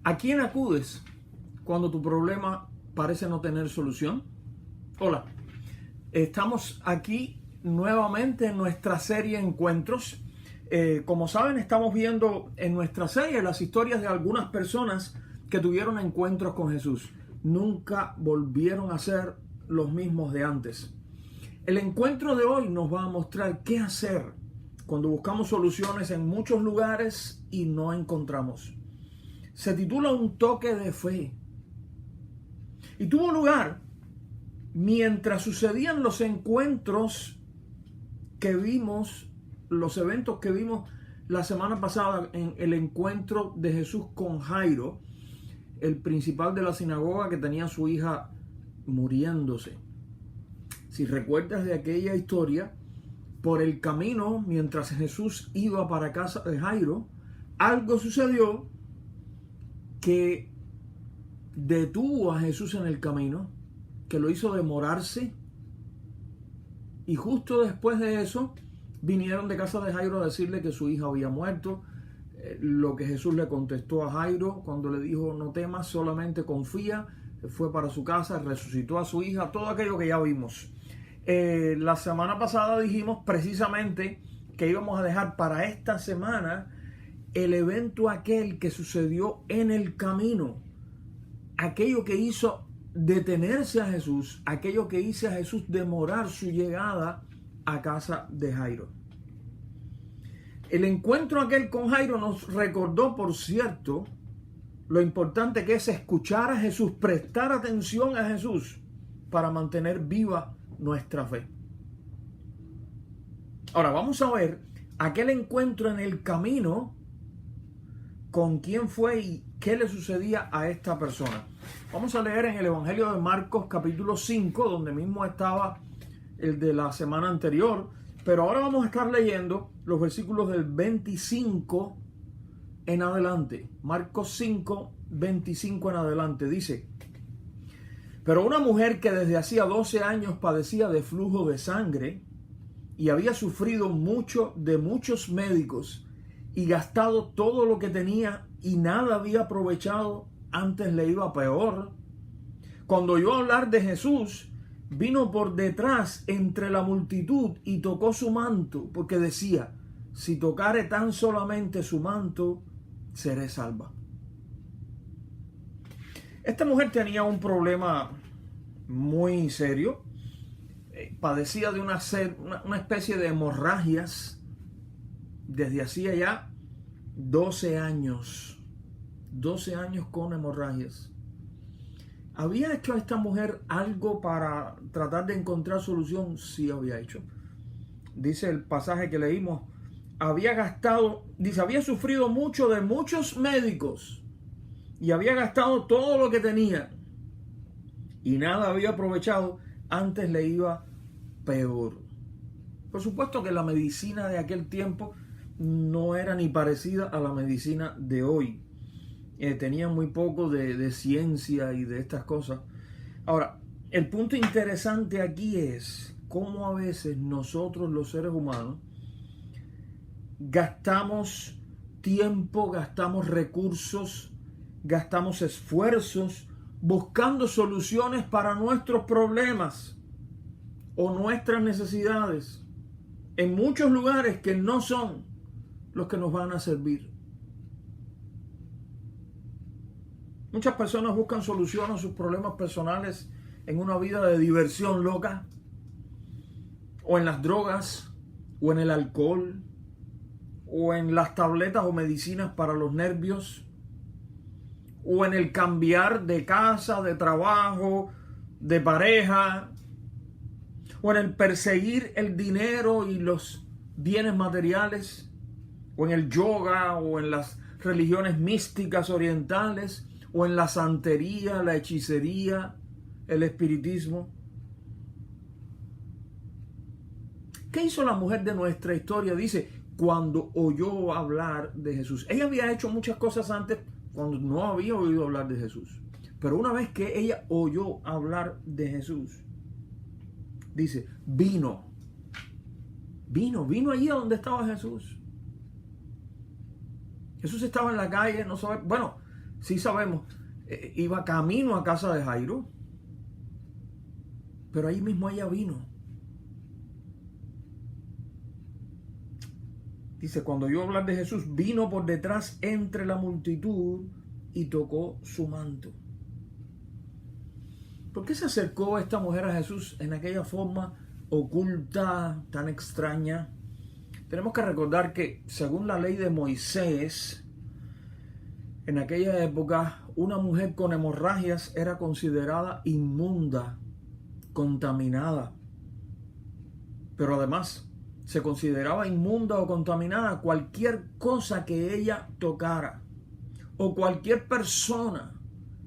¿A quién acudes cuando tu problema parece no tener solución? Hola, estamos aquí nuevamente en nuestra serie Encuentros. Como saben, estamos viendo en nuestra serie las historias de algunas personas que tuvieron encuentros con Jesús. Nunca volvieron a ser los mismos de antes. El encuentro de hoy nos va a mostrar qué hacer cuando buscamos soluciones en muchos lugares y no encontramos. Se titula Un toque de fe. Y tuvo lugar mientras sucedían los encuentros que vimos, los eventos que vimos la semana pasada en el encuentro de Jesús con Jairo, el principal de la sinagoga que tenía a su hija muriéndose. Si recuerdas de aquella historia, por el camino, mientras Jesús iba para casa de Jairo, algo sucedió que detuvo a Jesús en el camino, que lo hizo demorarse, y justo después de eso vinieron de casa de Jairo a decirle que su hija había muerto. Lo que Jesús le contestó a Jairo cuando le dijo: no temas, solamente confía. Fue para su casa, resucitó a su hija, todo aquello que ya vimos. La semana pasada dijimos precisamente que íbamos a dejar para esta semana el evento aquel que sucedió en el camino, aquello que hizo detenerse a Jesús, aquello que hizo a Jesús demorar su llegada a casa de Jairo. El encuentro aquel con Jairo nos recordó, por cierto, lo importante que es escuchar a Jesús, prestar atención a Jesús para mantener viva nuestra fe. Ahora vamos a ver aquel encuentro en el camino, con quién fue y qué le sucedía a esta persona. Vamos a leer en el Evangelio de Marcos capítulo 5, donde mismo estaba el de la semana anterior, pero ahora vamos a estar leyendo los versículos del 25 en adelante. Marcos 5, 25 en adelante, dice: pero una mujer que desde hacía 12 años padecía de flujo de sangre y había sufrido mucho de muchos médicos y gastado todo lo que tenía y nada había aprovechado, antes le iba peor, cuando oyó hablar de Jesús, vino por detrás entre la multitud y tocó su manto, porque decía: si tocare tan solamente su manto, seré salva. Esta mujer tenía un problema muy serio. Padecía de una especie de hemorragias desde hacía ya 12 años. 12 años con hemorragias. ¿Había hecho esta mujer algo para tratar de encontrar solución? Sí, había hecho. Dice el pasaje que leímos, había sufrido mucho de muchos médicos y había gastado todo lo que tenía y nada había aprovechado, antes le iba peor. Por supuesto que la medicina de aquel tiempo no era ni parecida a la medicina de hoy. Tenía muy poco de ciencia y de estas cosas. Ahora, el punto interesante aquí es cómo a veces nosotros los seres humanos gastamos tiempo, gastamos recursos, gastamos esfuerzos buscando soluciones para nuestros problemas o nuestras necesidades en muchos lugares que no son los que nos van a servir. Muchas personas buscan soluciones a sus problemas personales en una vida de diversión loca, o en las drogas, o en el alcohol, o en las tabletas o medicinas para los nervios, o en el cambiar de casa, de trabajo, de pareja, o en el perseguir el dinero y los bienes materiales, o en el yoga, o en las religiones místicas orientales, o en la santería, la hechicería, el espiritismo. ¿Qué hizo la mujer de nuestra historia? Dice, cuando oyó hablar de Jesús. Ella había hecho muchas cosas antes cuando no había oído hablar de Jesús. Pero una vez que ella oyó hablar de Jesús, dice, vino allí a donde estaba Jesús. Jesús estaba en la calle, no sabe, bueno, sí sabemos, iba camino a casa de Jairo, pero ahí mismo ella vino. Dice, cuando oyó hablar de Jesús, vino por detrás entre la multitud y tocó su manto. ¿Por qué se acercó esta mujer a Jesús en aquella forma oculta, tan extraña? Tenemos que recordar que, según la ley de Moisés, en aquella época, una mujer con hemorragias era considerada inmunda, contaminada. Pero además, se consideraba inmunda o contaminada cualquier cosa que ella tocara o cualquier persona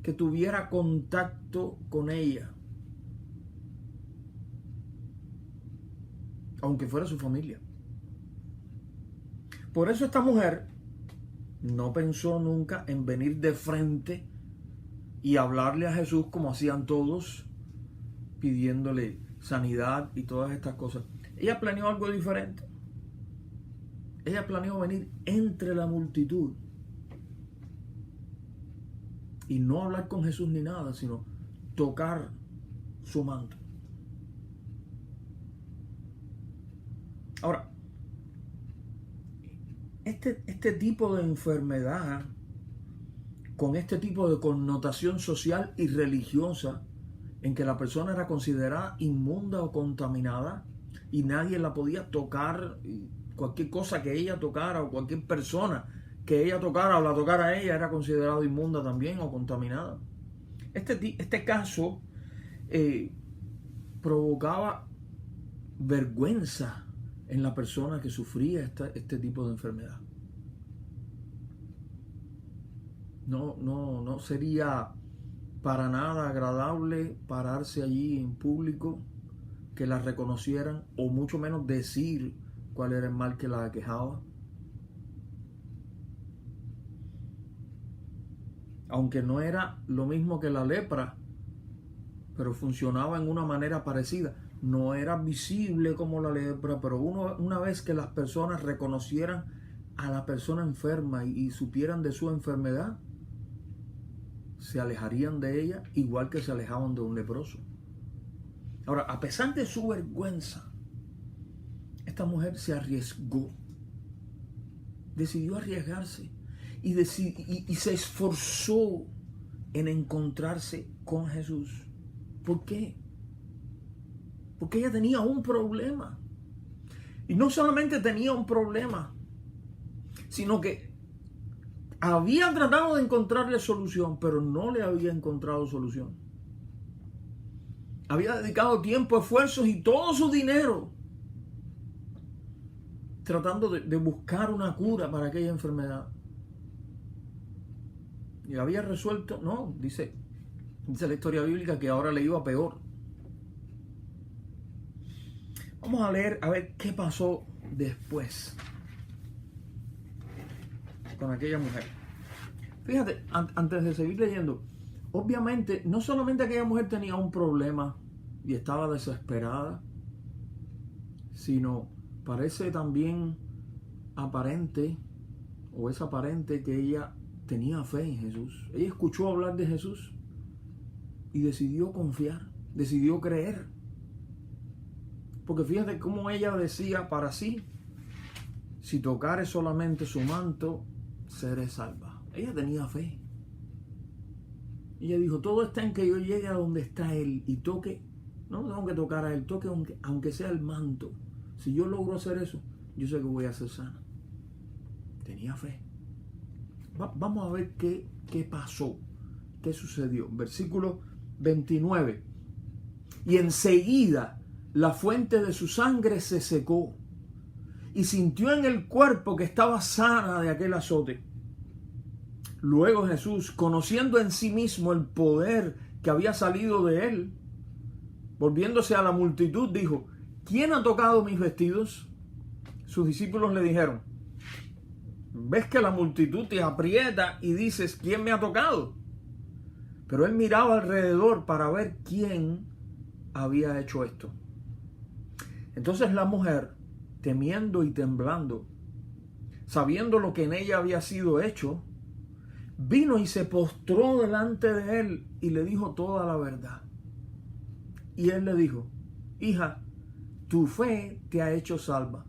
que tuviera contacto con ella, aunque fuera su familia. Por eso esta mujer no pensó nunca en venir de frente y hablarle a Jesús como hacían todos, pidiéndole sanidad y todas estas cosas. Ella planeó algo diferente. Ella planeó venir entre la multitud y no hablar con Jesús ni nada, sino tocar su manto. Ahora, este tipo de enfermedad, con este tipo de connotación social y religiosa, en que la persona era considerada inmunda o contaminada y nadie la podía tocar, cualquier cosa que ella tocara o cualquier persona que ella tocara o la tocara a ella era considerado inmunda también o contaminada. Este caso provocaba vergüenza en la persona que sufría este tipo de enfermedad. No sería para nada agradable pararse allí en público, que la reconocieran, o mucho menos decir cuál era el mal que la aquejaba. Aunque no era lo mismo que la lepra, pero funcionaba en una manera parecida. No era visible como la lepra, pero una vez que las personas reconocieran a la persona enferma y supieran de su enfermedad, se alejarían de ella igual que se alejaban de un leproso. Ahora, a pesar de su vergüenza, esta mujer se arriesgó, decidió arriesgarse y se esforzó en encontrarse con Jesús. ¿Por qué? Porque ella tenía un problema. Y no solamente tenía un problema, sino que había tratado de encontrarle solución, pero no le había encontrado solución. Había dedicado tiempo, esfuerzos y todo su dinero tratando de buscar una cura para aquella enfermedad. Y había resuelto, no, dice la historia bíblica que ahora le iba peor. Vamos a leer, a ver qué pasó después con aquella mujer. Fíjate, antes de seguir leyendo, obviamente, no solamente aquella mujer tenía un problema y estaba desesperada, sino parece también aparente, o es aparente, que ella tenía fe en Jesús. Ella escuchó hablar de Jesús y decidió confiar, decidió creer. Porque fíjate cómo ella decía para sí: si tocare solamente su manto, seré salva. Ella tenía fe. Ella dijo: todo está en que yo llegue a donde está Él y toque. No tengo que tocar a Él, toque aunque sea el manto. Si yo logro hacer eso, yo sé que voy a ser sana. Tenía fe. Vamos a ver qué pasó, qué sucedió. Versículo 29. Y enseguida la fuente de su sangre se secó y sintió en el cuerpo que estaba sana de aquel azote. Luego Jesús, conociendo en sí mismo el poder que había salido de él, volviéndose a la multitud, dijo: ¿quién ha tocado mis vestidos? Sus discípulos le dijeron: ¿ves que la multitud te aprieta y dices: ¿quién me ha tocado? Pero él miraba alrededor para ver quién había hecho esto. Entonces la mujer, temiendo y temblando, sabiendo lo que en ella había sido hecho, vino y se postró delante de él y le dijo toda la verdad. Y él le dijo: hija, tu fe te ha hecho salva.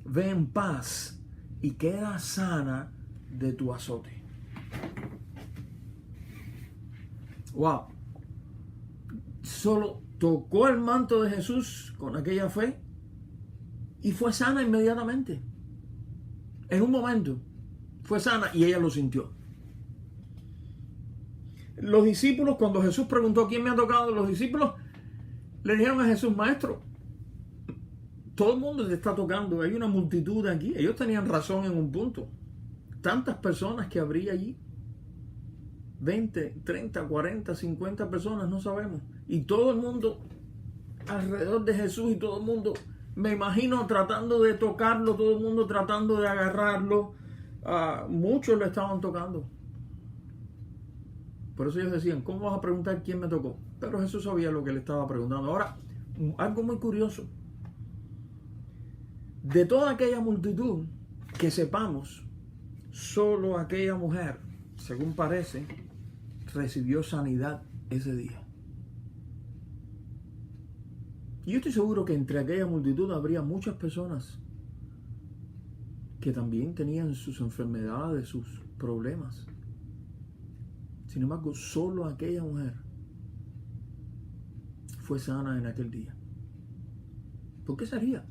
Ve en paz y queda sana de tu azote. Wow. Solo tocó el manto de Jesús con aquella fe y fue sana inmediatamente. En un momento fue sana y ella lo sintió. Los discípulos, cuando Jesús preguntó quién me ha tocado, los discípulos le dijeron a Jesús: maestro, todo el mundo te está tocando, hay una multitud aquí. Ellos tenían razón en un punto. Tantas personas que habría allí, 20, 30, 40, 50 personas, no sabemos. Y todo el mundo alrededor de Jesús, y todo el mundo, me imagino, tratando de tocarlo, todo el mundo tratando de agarrarlo. Muchos lo estaban tocando. Por eso ellos decían: ¿cómo vas a preguntar quién me tocó? Pero Jesús sabía lo que le estaba preguntando. Ahora, algo muy curioso. De toda aquella multitud, que sepamos, solo aquella mujer, según parece, recibió sanidad ese día. Y yo estoy seguro que entre aquella multitud habría muchas personas que también tenían sus enfermedades, sus problemas. Sin embargo, solo aquella mujer fue sana en aquel día. ¿Por qué sería?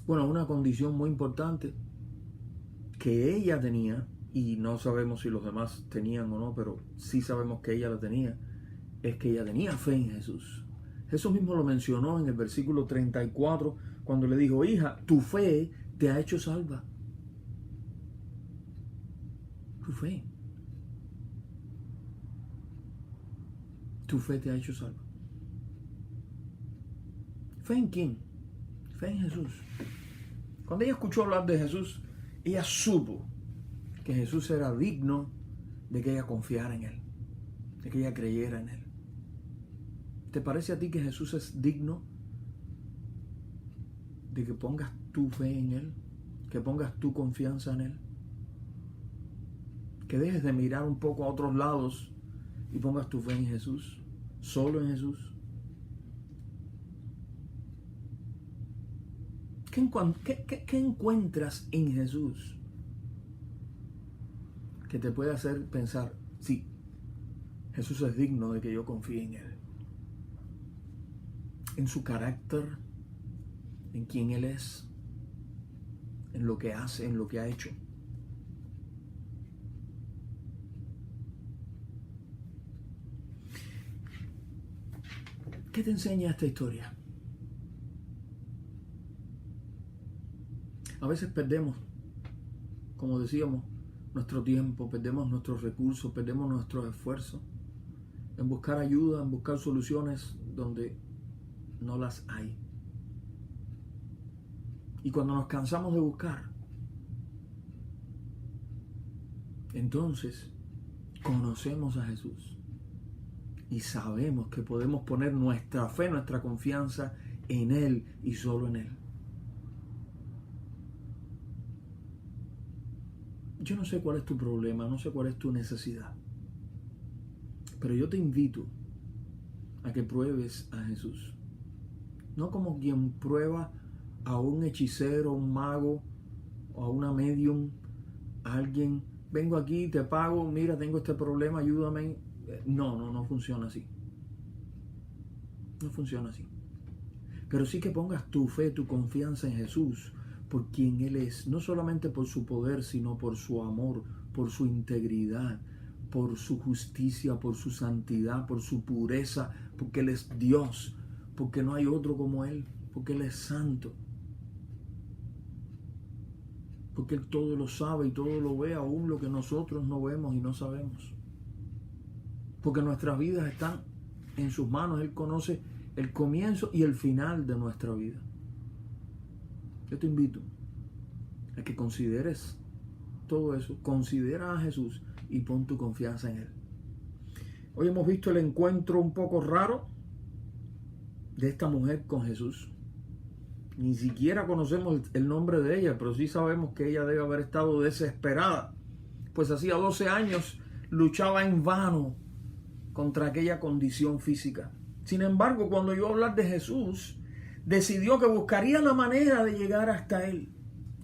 Bueno, una condición muy importante que ella tenía, y no sabemos si los demás tenían o no, pero sí sabemos que ella la tenía, es que ella tenía fe en Jesús. Jesús mismo lo mencionó en el versículo 34, cuando le dijo: hija, tu fe te ha hecho salva. Tu fe. Tu fe te ha hecho salva. ¿Fe en quién? Fe en Jesús. Cuando ella escuchó hablar de Jesús, ella supo que Jesús era digno de que ella confiara en Él, de que ella creyera en Él. ¿Te parece a ti que Jesús es digno de que pongas tu fe en Él, que pongas tu confianza en Él? Que dejes de mirar un poco a otros lados y pongas tu fe en Jesús, solo en Jesús. ¿Qué encuentras en Jesús que te puede hacer pensar: sí, Jesús es digno de que yo confíe en Él? En su carácter, en quién Él es, en lo que hace, en lo que ha hecho. ¿Qué te enseña esta historia? A veces perdemos, como decíamos, nuestro tiempo, perdemos nuestros recursos, perdemos nuestros esfuerzos en buscar ayuda, en buscar soluciones donde no las hay. Y cuando nos cansamos de buscar, entonces conocemos a Jesús y sabemos que podemos poner nuestra fe, nuestra confianza en Él y solo en Él. Yo no sé cuál es tu problema, no sé cuál es tu necesidad, pero yo te invito a que pruebes a Jesús. No como quien prueba a un hechicero, a un mago, o a una medium, a alguien: vengo aquí, te pago, mira, tengo este problema, ayúdame. No funciona así. No funciona así. Pero sí que pongas tu fe, tu confianza en Jesús, por quien Él es, no solamente por su poder, sino por su amor, por su integridad, por su justicia, por su santidad, por su pureza, porque Él es Dios, porque no hay otro como Él, porque Él es santo, porque Él todo lo sabe y todo lo ve, aún lo que nosotros no vemos y no sabemos, porque nuestras vidas están en sus manos. Él conoce el comienzo y el final de nuestra vida. Yo te invito a que consideres todo eso, considera a Jesús y pon tu confianza en Él. Hoy hemos visto el encuentro un poco raro de esta mujer con Jesús. Ni siquiera conocemos el nombre de ella, pero sí sabemos que ella debe haber estado desesperada, pues hacía 12 años luchaba en vano contra aquella condición física. Sin embargo, cuando oyó hablar de Jesús, decidió que buscaría la manera de llegar hasta él.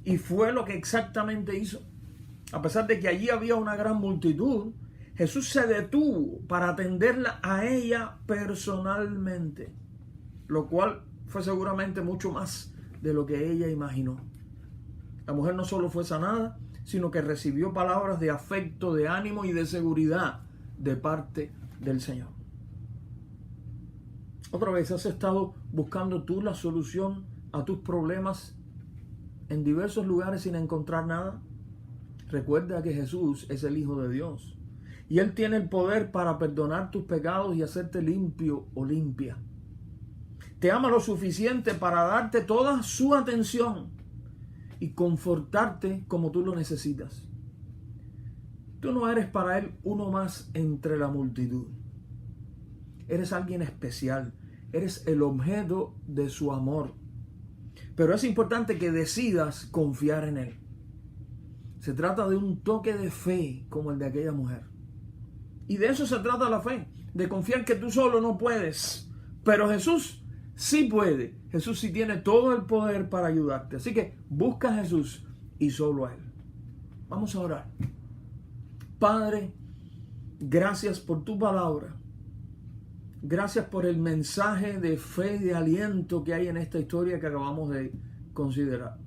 Y fue lo que exactamente hizo. A pesar de que allí había una gran multitud, Jesús se detuvo para atenderla a ella personalmente, lo cual fue seguramente mucho más de lo que ella imaginó. La mujer no solo fue sanada, sino que recibió palabras de afecto, de ánimo y de seguridad de parte del Señor. Otra vez, ¿has estado buscando tú la solución a tus problemas en diversos lugares sin encontrar nada? Recuerda que Jesús es el Hijo de Dios y Él tiene el poder para perdonar tus pecados y hacerte limpio o limpia. Te ama lo suficiente para darte toda su atención y confortarte como tú lo necesitas. Tú no eres para Él uno más entre la multitud. Eres alguien especial. Eres el objeto de su amor. Pero es importante que decidas confiar en Él. Se trata de un toque de fe como el de aquella mujer. Y de eso se trata la fe. De confiar que tú solo no puedes. Pero Jesús sí puede. Jesús sí tiene todo el poder para ayudarte. Así que busca a Jesús y solo a Él. Vamos a orar. Padre, gracias por tu palabra. Gracias por el mensaje de fe y de aliento que hay en esta historia que acabamos de considerar.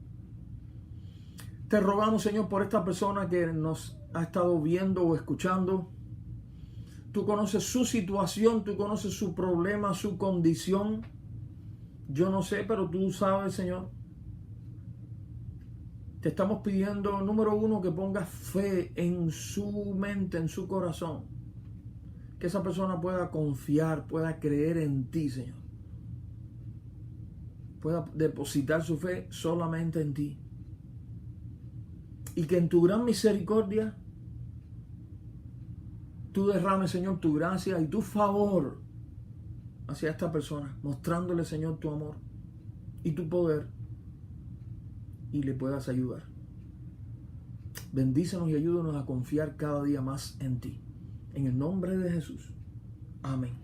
Te rogamos, Señor, por esta persona que nos ha estado viendo o escuchando. Tú conoces su situación, tú conoces su problema, su condición. Yo no sé, pero tú sabes, Señor. Te estamos pidiendo, número uno, que pongas fe en su mente, en su corazón. Que esa persona pueda confiar, pueda creer en ti, Señor. Pueda depositar su fe solamente en ti. Y que en tu gran misericordia tú derrames, Señor, tu gracia y tu favor hacia esta persona, mostrándole, Señor, tu amor y tu poder, y le puedas ayudar. Bendícenos y ayúdanos a confiar cada día más en ti. En el nombre de Jesús. Amén.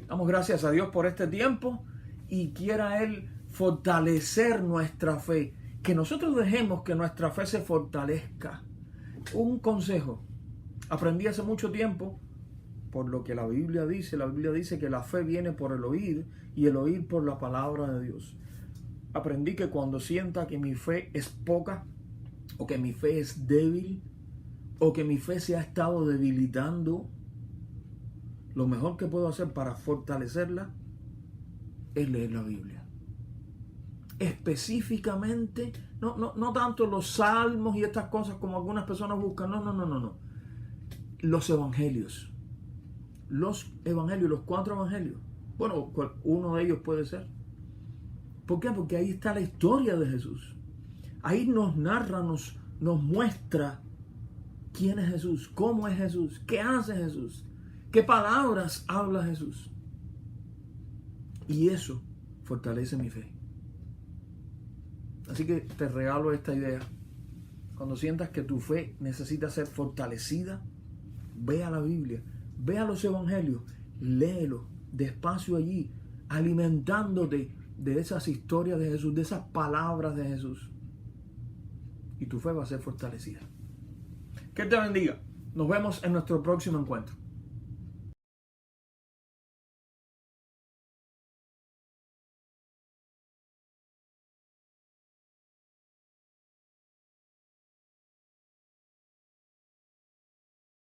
Damos gracias a Dios por este tiempo y quiera Él fortalecer nuestra fe. Que nosotros dejemos que nuestra fe se fortalezca. Un consejo. Aprendí hace mucho tiempo, por lo que la Biblia dice. La Biblia dice que la fe viene por el oír y el oír por la palabra de Dios. Aprendí que cuando sienta que mi fe es poca o que mi fe es débil, o que mi fe se ha estado debilitando, lo mejor que puedo hacer para fortalecerla es leer la Biblia. Específicamente, no tanto los salmos y estas cosas como algunas personas buscan, no. Los evangelios. Los evangelios, los 4 evangelios. Bueno, uno de ellos puede ser. ¿Por qué? Porque ahí está la historia de Jesús. Ahí nos narra, nos muestra quién es Jesús, cómo es Jesús, qué hace Jesús, qué palabras habla Jesús. Y eso fortalece mi fe. Así que te regalo esta idea. Cuando sientas que tu fe necesita ser fortalecida, ve a la Biblia, ve a los evangelios, léelo despacio allí, alimentándote de esas historias de Jesús, de esas palabras de Jesús. Y tu fe va a ser fortalecida. Que te bendiga. Nos vemos en nuestro próximo encuentro.